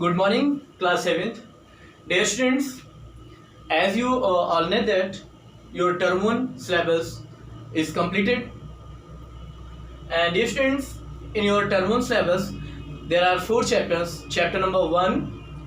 Good morning, class 7th. Dear students, as you all know that your term 1 syllabus is completed. And dear students, in your term 1 syllabus, there are 4 chapters. Chapter number 1,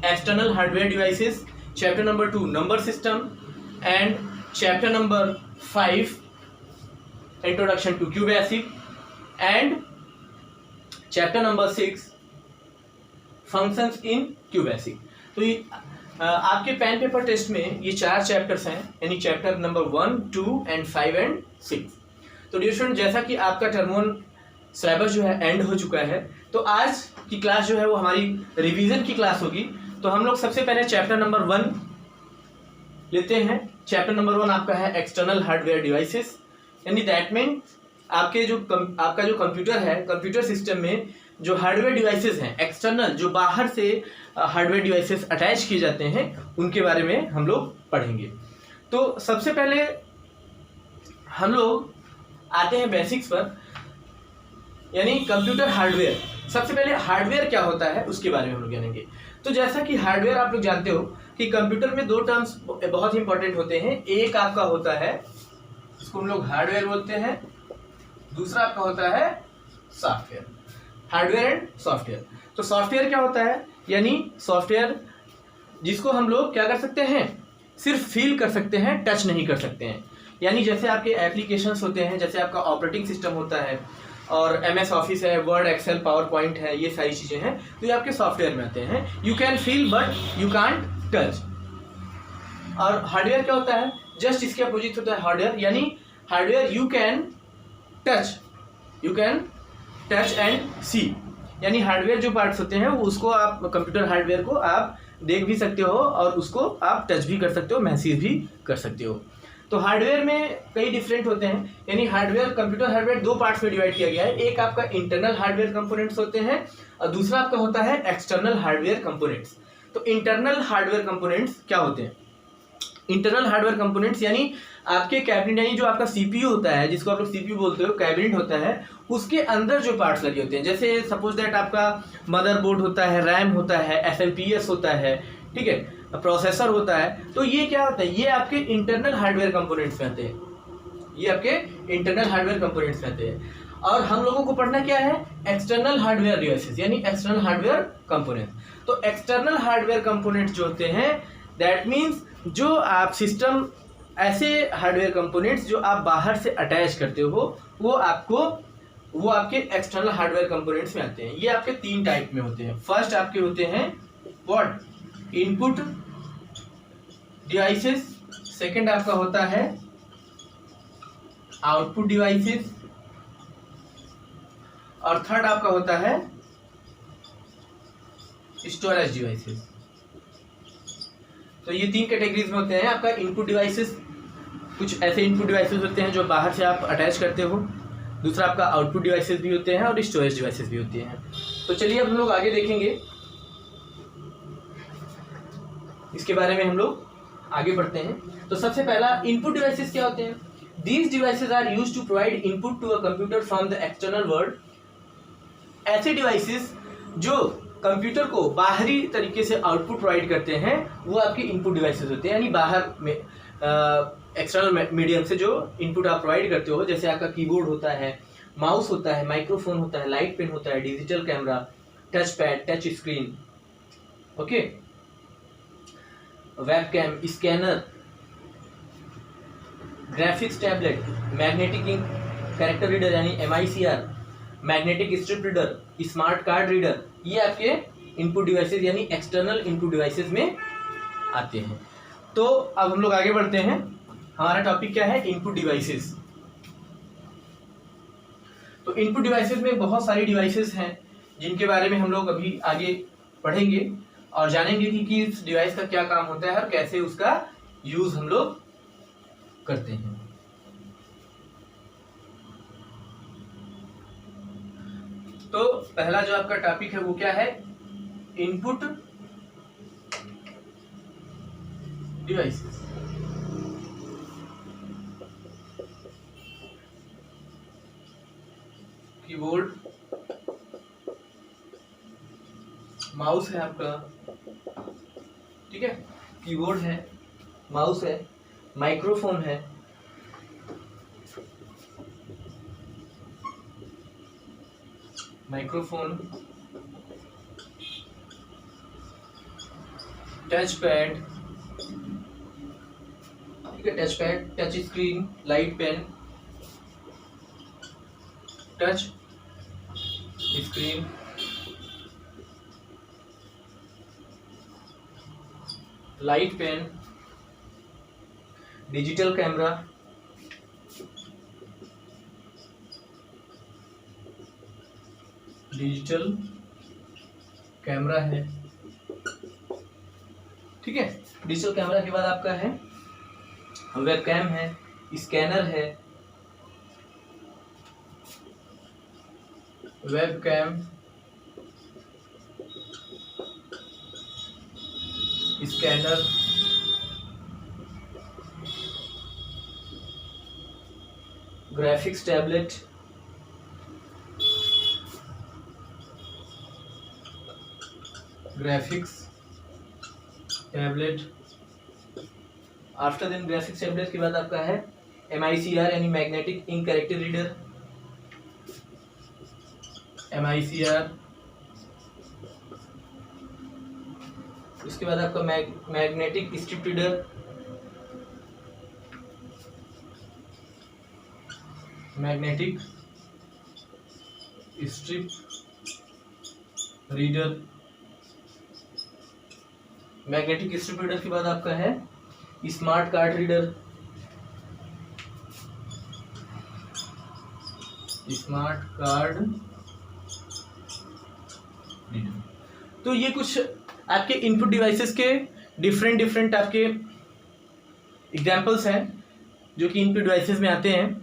external hardware devices. Chapter number 2, number system. And chapter number 5, introduction to QBasic. And chapter number 6, functions in QBasic. तो ये आपके pen paper test में ये 4 chapters हैं, यानी chapter number 1, 2 and 5 and 6। तो dear student, जैसा कि आपका टर्म 1 सिलेबस जो है एंड हो चुका है, तो आज की क्लास जो है वो हमारी रिवीजन की क्लास होगी। तो हम लोग सबसे पहले चैप्टर नंबर 1 लेते हैं। चैप्टर नंबर 1 आपका है एक्सटर्नल हार्डवेयर डिवाइसेस, यानी दैट मीन आपका जो कंप्यूटर है, कंप्यूटर सिस्टम में जो हार्डवेयर डिवाइसेस हैं एक्सटर्नल, जो बाहर से हार्डवेयर डिवाइसेस अटैच किए जाते हैं, उनके बारे में हम लोग पढ़ेंगे। तो सबसे पहले हम लोग आते हैं बेसिक्स पर, यानी कंप्यूटर हार्डवेयर। सबसे पहले हार्डवेयर क्या होता है उसके बारे में हम लोग जानेंगे। तो जैसा कि हार्डवेयर आप लोग जानते हो कि कंप्यूटर में 2 टर्म्स बहुत इंपॉर्टेंट होते हैं। एक आपका होता है, इसको हम लोग हार्डवेयर बोलते हैं, दूसरा आपका होता है सॉफ्टवेयर। Hardware and software. तो सॉफ्टवेयर क्या होता है, यानी सॉफ्टवेयर जिसको हम लोग क्या कर सकते हैं, सिर्फ फील कर सकते हैं, टच नहीं कर सकते हैं। यानी जैसे आपके एप्लीकेशंस होते हैं, जैसे आपका ऑपरेटिंग सिस्टम होता है और MS ऑफिस है, वर्ड, एक्सेल, पावर पॉइंट है, ये सारी चीज़ें हैं, तो ये आपके सॉफ्टवेयर में आते हैं। You can feel but you can't touch. और हार्डवेयर क्या होता है, जस्ट इसके अपोजिट होता है हार्डवेयर, यानी hardware you can touch and see. यानी हार्डवेयर जो पार्ट्स होते हैं वो उसको आप कंप्यूटर हार्डवेयर को आप देख भी सकते हो और उसको आप टच भी कर सकते हो, महसूस भी कर सकते हो। तो हार्डवेयर में कई डिफरेंट होते हैं, यानी हार्डवेयर, कंप्यूटर हार्डवेयर 2 पार्ट्स में डिवाइड किया गया है। एक आपका इंटरनल हार्डवेयर कंपोनेंट्स होते हैं और दूसरा आपका होता है एक्सटर्नल हार्डवेयर कंपोनेंट्स। तो इंटरनल हार्डवेयर कंपोनेंट्स क्या होते हैं? इंटरनल हार्डवेयर कंपोनेंट्स यानी आपके कैबिनेट, यानी जो आपका सीपीयू होता है, जिसको आप लोग सीपीयू बोलते हो, कैबिनेट होता है, उसके अंदर जो पार्ट्स लगे होते हैं, जैसे सपोज दैट आपका मदरबोर्ड होता है, रैम होता है, SLPS होता है, ठीक है, प्रोसेसर होता है। तो ये क्या होता है, ये आपके इंटरनल हार्डवेयर कंपोनेंट्स में आते हैं, ये आपके इंटरनल हार्डवेयर कंपोनेंट्स में आते हैं। और हम लोगों को पढ़ना क्या है, एक्सटर्नल हार्डवेयर डिवाइसेस, यानी एक्सटर्नल हार्डवेयर कंपोनेंट्स। तो एक्सटर्नल हार्डवेयर कंपोनेंट्स जो होते हैं, दैट मीन्स जो आप सिस्टम, ऐसे हार्डवेयर कंपोनेंट्स जो आप बाहर से अटैच करते हो, वो आपके एक्सटर्नल हार्डवेयर कंपोनेंट्स में आते हैं। ये आपके 3 टाइप में होते हैं। फर्स्ट आपके होते हैं व्हाट, इनपुट डिवाइसेस, सेकंड आपका होता है आउटपुट डिवाइसेस, और थर्ड आपका होता है स्टोरेज डिवाइसेस। तो ये 3 कैटेगरीज में होते हैं। आपका इनपुट डिवाइसेस, कुछ ऐसे इनपुट डिवाइसेस होते हैं जो बाहर से आप अटैच करते हो, दूसरा आपका आउटपुट डिवाइसेस भी होते हैं और स्टोरेज डिवाइसेस भी होते हैं। तो चलिए अब हम लोग आगे देखेंगे, इसके बारे में हम लोग आगे बढ़ते हैं। तो सबसे पहला, इनपुट डिवाइसेस क्या होते हैं? These devices are used to provide input to a computer from the external world. ऐसे डिवाइसेस जो कंप्यूटर को बाहरी तरीके से आउटपुट प्रोवाइड करते हैं, वो आपके इनपुट डिवाइसेस होते हैं, यानी बाहर में एक्सटर्नल मीडियम से जो इनपुट आप प्रोवाइड करते हो, जैसे आपका कीबोर्ड होता है, माउस होता है, माइक्रोफोन होता है, लाइट पेन होता है, digital camera, touch pad, touch screen, okay, webcam, scanner, graphics tablet, magnetic ink character reader यानी MICR, magnetic strip reader, smart card reader, ये आपके इनपुट डिवाइसेस यानी एक्सटर्नल इनपुट डिवाइसेस में आते हैं। तो अब हम लोग आगे बढ़ते हैं। हमारा टॉपिक क्या है, इनपुट डिवाइसेस। तो इनपुट डिवाइसेस में बहुत सारी डिवाइसेस हैं जिनके बारे में हम लोग अभी आगे पढ़ेंगे और जानेंगे कि इस डिवाइस का क्या काम होता है और कैसे उसका यूज हम लोग करते हैं। तो पहला जो आपका टॉपिक है वो क्या है, इनपुट डिवाइसेस। कीबोर्ड, माउस है आपका, ठीक है, कीबोर्ड है, माउस है, माइक्रोफोन है, माइक्रोफोन, टच पैड, ठीक है, touch pad, touch screen, light pen, touch screen, light pen, digital camera, digital camera है, ठीक है। डिजिटल कैमरा के बाद आपका है वेबकैम है, स्कैनर है, webcam, scanner, graphics tablet, graphics tablet. After then graphics tablet के बाद आपका है MICR यानी magnetic ink character reader, MICR। उसके बाद आपका magnetic strip reader, magnetic strip reader. Magnetic strip reader के बाद आपका है smart card reader, smart card reader. तो ये कुछ आपके इनपुट डिवाइसेस के डिफरेंट आपके एग्जांपल्स हैं जो कि इनपुट डिवाइसेस में आते हैं।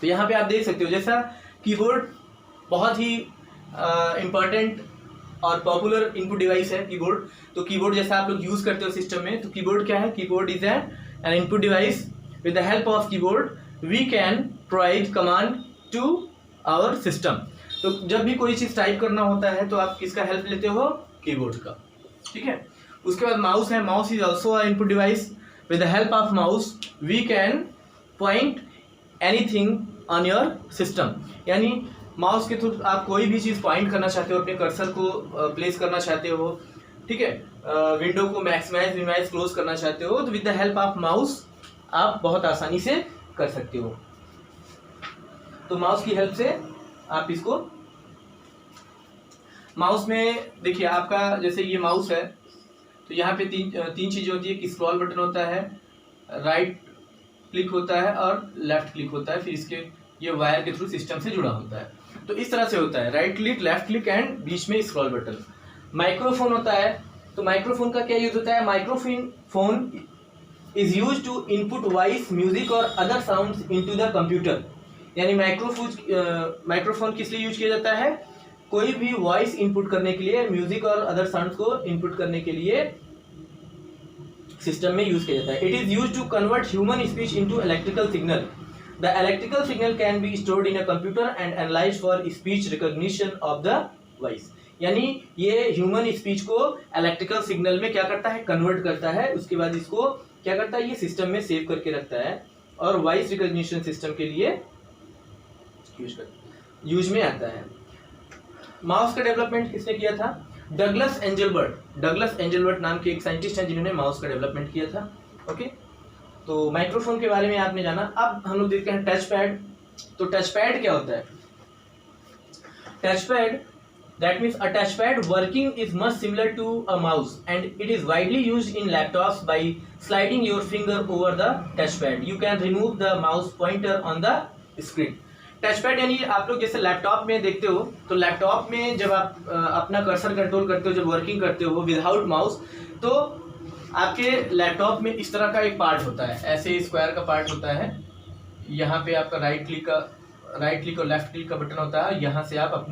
तो यहाँ पे आप देख सकते हो, जैसा कीबोर्ड बहुत ही इम्पोर्टेंट और पॉपुलर इनपुट डिवाइस है कीबोर्ड। तो कीबोर्ड जैसा आप लोग यूज करते हो सिस्टम में, तो कीबोर्ड क्या है, keyboard is an input device. With the help of keyboard we can provide command to our system. तो जब भी कोई चीज टाइप करना होता है तो आप किसका हेल्प लेते हो, कीबोर्ड का, ठीक है। उसके बाद माउस है, mouse is also a input device. With the help of mouse we can point anything on your system, यानी माउस के थ्रू आप कोई भी चीज़ पॉइंट करना चाहते हो, अपने कर्सर को प्लेस करना चाहते हो, ठीक है, विंडो को मैक्सिमाइज मिनिमाइज क्लोज करना चाहते हो, तो with the help of mouse आप बहुत आसानी से कर सकते हो। तो माउस की हेल्प से आप इसको, माउस में देखिए आपका जैसे ये माउस है तो यहाँ पे तीन चीज़ें होती है कि स्क्रॉल बटन होता है, राइट क्लिक होता है और लेफ्ट क्लिक होता है, फिर इसके ये वायर के थ्रू सिस्टम से जुड़ा होता है। तो इस तरह से होता है, right click, left click and बीच में स्क्रॉल बटन। माइक्रोफोन होता है, तो माइक्रोफोन का क्या यूज होता है, microphone is use to input voice, music और other sounds into the computer. यानी माइक्रोफोन किस लिए यूज किया जाता है, कोई भी वॉइस इनपुट करने के लिए, म्यूजिक और अदर साउंड्स को इनपुट करने के लिए सिस्टम में यूज किया जाता है। It is use to convert human speech into electrical signal. The electrical signal can be stored in a computer and analyzed for speech recognition of the voice। यानी ये ह्यूमन स्पीच को electrical signal में क्या करता है, convert करता है, उसके बाद इसको क्या करता है, ये सिस्टम में सेव करके रखता है और वॉइस रिकॉग्निशन सिस्टम के लिए यूज में आता है। माउस का डेवलपमेंट किसने किया था, डगलस एंजलबर्ट। डगलस एंजलबर्ट नाम के एक साइंटिस्ट हैं जिन्होंने माउस का डेवलपमेंट किया था, ओके। तो माइक्रोफोन के बारे में आपने जाना। अब हम लोग देखते हैं टच पैड। तो टच पैड क्या होता है, touch pad that means a touch pad working is much similar to a mouse and it is widely used in laptops by sliding your finger over the touch pad. You can remove the mouse pointer on the screen. Touch pad यानी आप लोग जैसे laptop में देखते हो, तो laptop में जब आप अपना कर्सर कंट्रोल करते हो, जब वर्किंग करते हो विदाउट माउस, तो आपके लैपटॉप में इस तरह का एक पार्ट होता है, ऐसे स्क्वायर का पार्ट होता है। यहाँ पे आपका राइट क्लिक और लेफ्ट क्लिक का बटन होता है। यहाँ से आप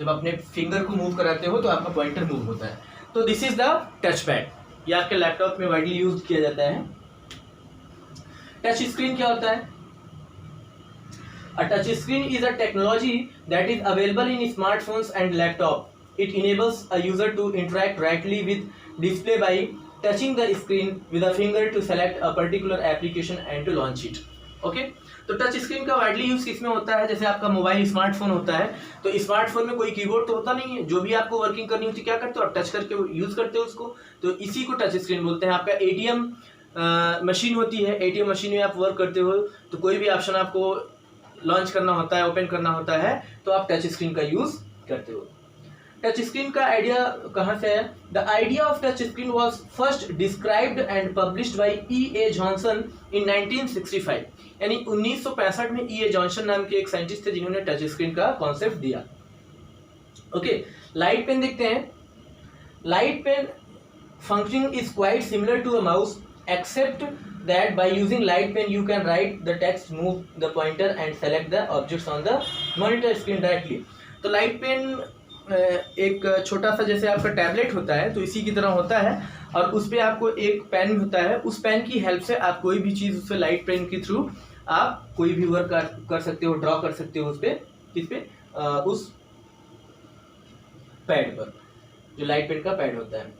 जब अपने फिंगर को मूव कराते हो तो आपका पॉइंटर मूव होता है। तो this is the touch pad, ये आपके लैपटॉप में वाइडली यूज किया जाता है। टच स्क्रीन क्या होता है, अ touch screen is a technology that is available in smartphones and laptop It enables a user to interact directly with display by touching the screen with a finger to select a particular application and to launch it. Okay तो touch screen का widely use किसमें होता है, जैसे आपका mobile smartphone होता है, तो स्मार्टफोन में कोई कीबोर्ड तो होता नहीं है, जो भी आपको वर्किंग करनी होती है क्या करते हो आप टच करके यूज करते हो उसको, तो इसी को टच स्क्रीन बोलते हैं। आपका एटीएम मशीन होती है, एटीएम मशीन में आप वर्क करते हो तो कोई भी ऑप्शन आपको लॉन्च करना होता है, ओपन करना होता है, तो आप टच स्क्रीन का यूज करते हो। टच स्क्रीन का आइडिया कहाँ से है? The idea of touch screen was first described and published by E.A. Johnson in 1965, यानी 1965 में E.A. जॉनसन नाम के एक साइंटिस्ट थे जिन्होंने टच स्क्रीन का कॉन्सेप्ट दिया। ओके, लाइट पेन देखते हैं। Light pen functioning is quite similar to a mouse except that by using light pen you can write the text, move the pointer and select the objects on the monitor screen directly। तो light pen एक छोटा सा जैसे आपका tablet होता है तो इसी की तरह होता है, और उस पर आपको एक पेन होता है, उस पेन की हेल्प से आप कोई भी चीज़ उससे लाइट पेन के थ्रू आप कोई भी वर्क कर सकते हो, ड्रॉ कर सकते हो उस पर, किस पे, उस पैड पर, जो लाइट पेन का पैड होता है।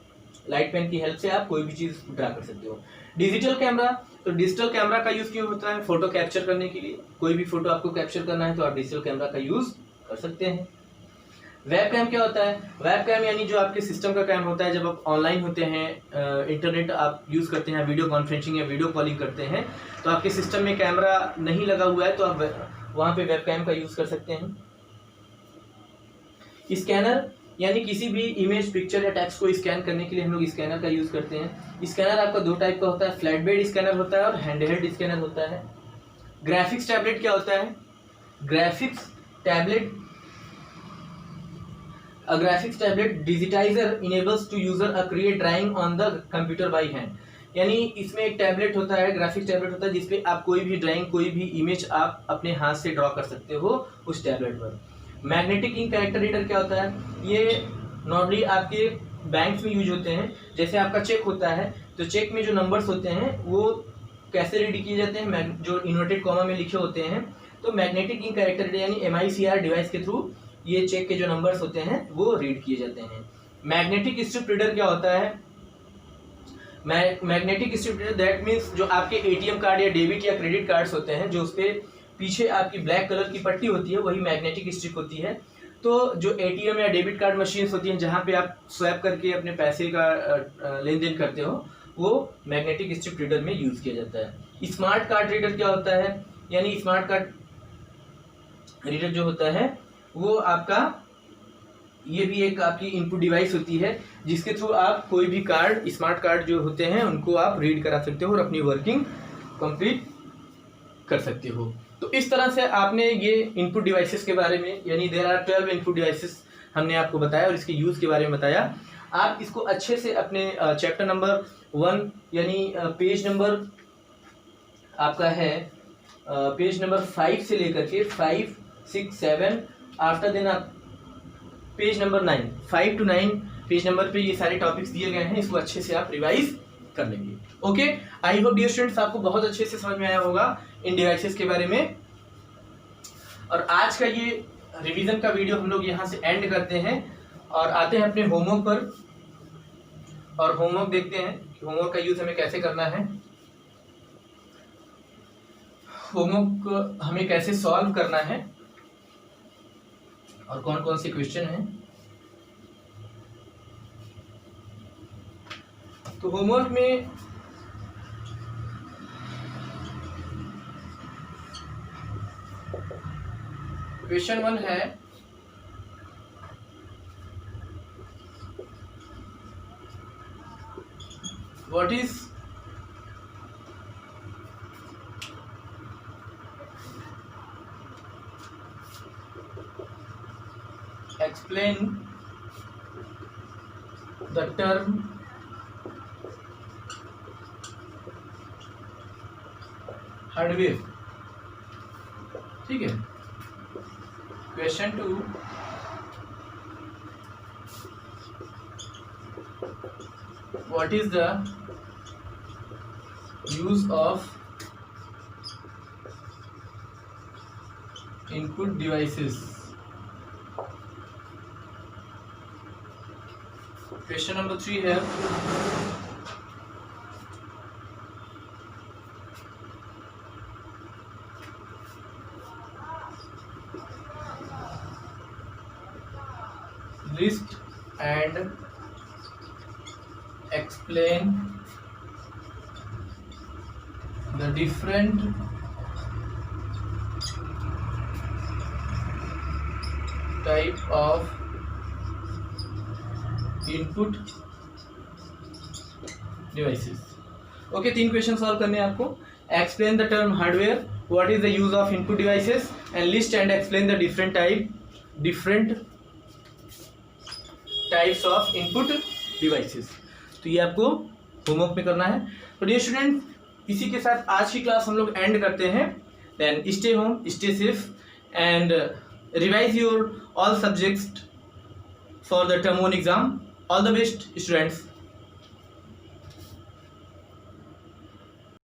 लाइट पेन की हेल्प से आप कोई भी चीज़ ड्रा कर सकते हो। डिजिटल कैमरा, तो डिजिटल कैमरा का यूज़ क्यों होता है? फोटो कैप्चर करने के लिए। कोई भी फोटो आपको कैप्चर करना है तो आप डिजिटल कैमरा का यूज़ कर सकते हैं। वेब कैम क्या होता है? वेब कैम यानी जो आपके सिस्टम का कैम होता है, जब आप ऑनलाइन होते हैं, इंटरनेट आप यूज़ करते हैं, वीडियो कॉन्फ्रेंसिंग या वीडियो कॉलिंग करते हैं, तो आपके सिस्टम में कैमरा नहीं लगा हुआ है तो आप वहाँ पे वेब कैम का यूज़ कर सकते हैं। स्कैनर यानी किसी भी इमेज, पिक्चर या टेक्स्ट को स्कैन करने के लिए हम लोग स्कैनर का यूज़ करते हैं। स्कैनर आपका दो टाइप का होता है, फ्लैट बेड स्कैनर होता है और हैंडहेल्ड स्कैनर होता है। ग्राफिक्स टैबलेट क्या होता है? Graphics tablet, a graphics tablet digitizer enables to user a create drawing on the computer by hand, यानी इसमें एक टैबलेट होता है, ग्राफिक्स टैबलेट होता है जिसपे आप कोई भी ड्राइंग, कोई भी इमेज आप अपने हाथ से ड्रॉ कर सकते हो उस टैबलेट पर। मैग्नेटिक इंक कैरेक्टर रीडर क्या होता है? ये नॉर्मली आपके बैंक्स में यूज होते हैं। जैसे आपका चेक होता है तो चेक में जो नंबर्स होते हैं वो कैसे रीड किए जाते हैं? जो इन्वर्टेड कॉमा में लिखे होते हैं, तो मैग्नेटिक इंक कैरेक्टर रीडर यानी MICR डिवाइस के थ्रू ये चेक के जो नंबर्स होते हैं वो रीड किए जाते हैं। मैग्नेटिक स्ट्रिप रीडर क्या होता है? Magnetic strip reader that means जो आपके ATM कार्ड या डेबिट या क्रेडिट कार्ड्स होते हैं, जो उसपे पीछे आपकी ब्लैक कलर की पट्टी होती है, वही मैग्नेटिक स्ट्रिप होती है। तो जो ATM या डेबिट कार्ड मशीन्स होती हैं जहाँ पे आप स्वैप करके अपने पैसे का लेन देन करते हो, वो मैग्नेटिक स्ट्रिप रीडर में यूज किया जाता है। स्मार्ट कार्ड रीडर क्या होता है? यानी स्मार्ट कार्ड रीडर जो होता है वो आपका, ये भी एक आपकी इनपुट डिवाइस होती है जिसके थ्रू आप कोई भी कार्ड, स्मार्ट कार्ड जो होते हैं उनको आप रीड करा सकते हो और अपनी वर्किंग कंप्लीट कर सकते हो। तो इस तरह से आपने ये इनपुट डिवाइसेस के बारे में, यानी देयर आर 12 इनपुट डिवाइसेस हमने आपको बताया और इसके यूज़ के बारे में बताया। आप इसको अच्छे से अपने चैप्टर नंबर 1 यानी पेज नंबर आपका है पेज नंबर 5 से लेकर के 5, 6, 7 आफ्टर देन आप page number 9, 5 to 9 page number पे ये सारे टॉपिक्स दिए गए हैं, इसको अच्छे से आप रिवाइज कर लेंगे। Okay, I hope dear students आपको बहुत अच्छे से समझ में आया होगा इन डिवाइसेस के बारे में। और आज का ये रिवीजन का वीडियो हम लोग यहाँ से एंड करते हैं और आते हैं अपने होमवर्क पर, और होमवर्क देखते हैं कि होमवर्क का यूज हमें कैसे करना है, होमवर्क हमें कैसे सॉल्व करना है और कौन कौन से क्वेश्चन हैं। तो होमवर्क में क्वेश्चन 1 है, what is explain the term hardware. ठीक है। Question 2, what is the use of input devices? Question number 3 here. List and explain the different type of input devices. Okay, 3 question solve करने हैं आपको. Explain the term hardware, what is the use of input devices, and list and explain the different types of input devices. तो ये आपको homework में करना है. तो डियर स्टूडेंट, इसी के साथ आज की क्लास हम लोग एंड करते हैं. Then stay home, stay safe and revise your all subjects for the term 1 exam. All the best students.